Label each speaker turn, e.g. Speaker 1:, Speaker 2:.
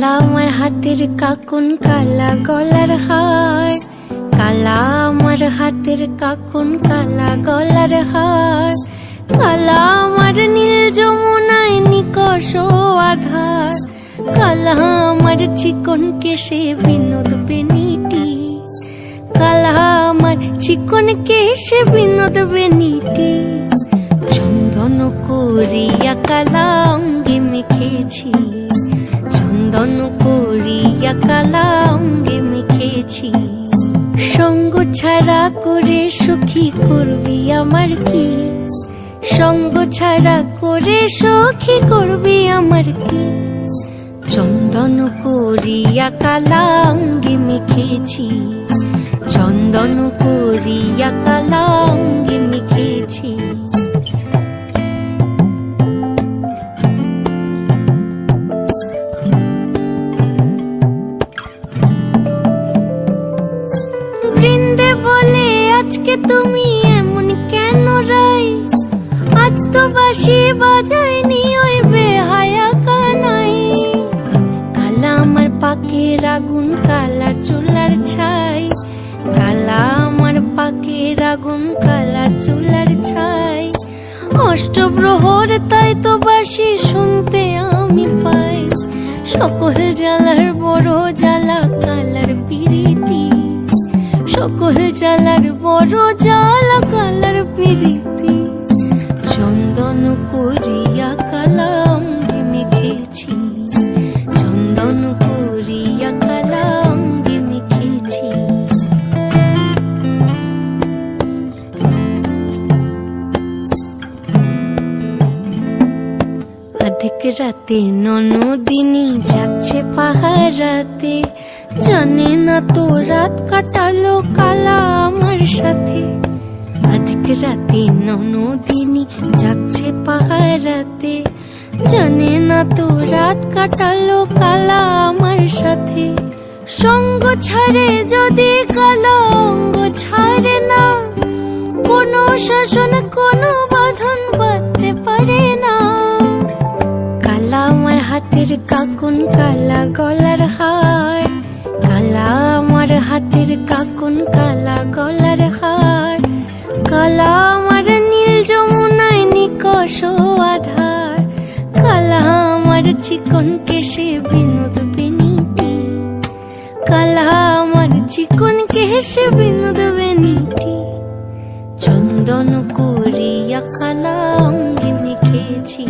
Speaker 1: কালা আমার হাতের কাকুন কালা গলার হার, কালা আমার হাতের কাকুন কালা গলার হার, কালা আমার নীল যমুনায় নিকষ আধার, কালা আমার চিকন কেশে বিনোদ বেনিটি, কালা আমার চিকন কেশে বিনোদ বেনিটি। চন্দন করিয়া কালা অঙ্গে মেখেছি, চন্দন করিয়া কালা অঙ্গে মেখেছি। সঙ্গ ছাড়া করে সখী করবি আমার কি, সঙ্গ ছাড়া করে সখী করবি আমার কি। চন্দন করিয়া কালা অঙ্গে মেখেছি, চন্দন করিয়া কালা অঙ্গে মেখেছি। বৃন্দে বলে আজকে তুমি এমন কেন রাই, আজ তো বাঁশি বাজায়নি ওই বেহায়া কানাই। কালা আমার পাকের আগুন কালা চুলার ছাই, কালা আমার পাকের আগুন কালা চুলার ছাই। অষ্টপ্রহর তাই তো বাঁশি শুনতে আমি পাই, সকল জ্বালার বড় জ্বালা কালার পিরিতি, সকল জ্বালার বড় জ্বালা কালার পিরিতি। চন্দন করিয়া কালা অঙ্গে মেখেছি, চন্দন করিয়া কালা অঙ্গে মেখেছি। অধিক রাতে ননদিনী যাচ্ছে পাহারাতে, জানে না তো রাত কাটালো কালা আমার সাথে। অধিক রাতে ননদিনী যাচ্ছে পাহারাতে, জানে না তো রাত কাটালো কালা আমার সাথে। সঙ্গ ছাড়ে যদি কালা অঙ্গ ছাড়ে না, কোনো শাসন কোনো বাঁধন বাঁধতে পারে না। কালা আমার হাতের কাকুন কালা গলার হার, কালা আমার হাতের কাকুন কালা গলার হার, কালা আমার নীল যমুনায় নিকষ আধার, কালা আমার চিকন কেশে বিনোদ বেনিটি, কালা আমার চিকন কেশে বিনোদ বেনিটি। চন্দন করিয়া কালা অঙ্গে মেখেছি।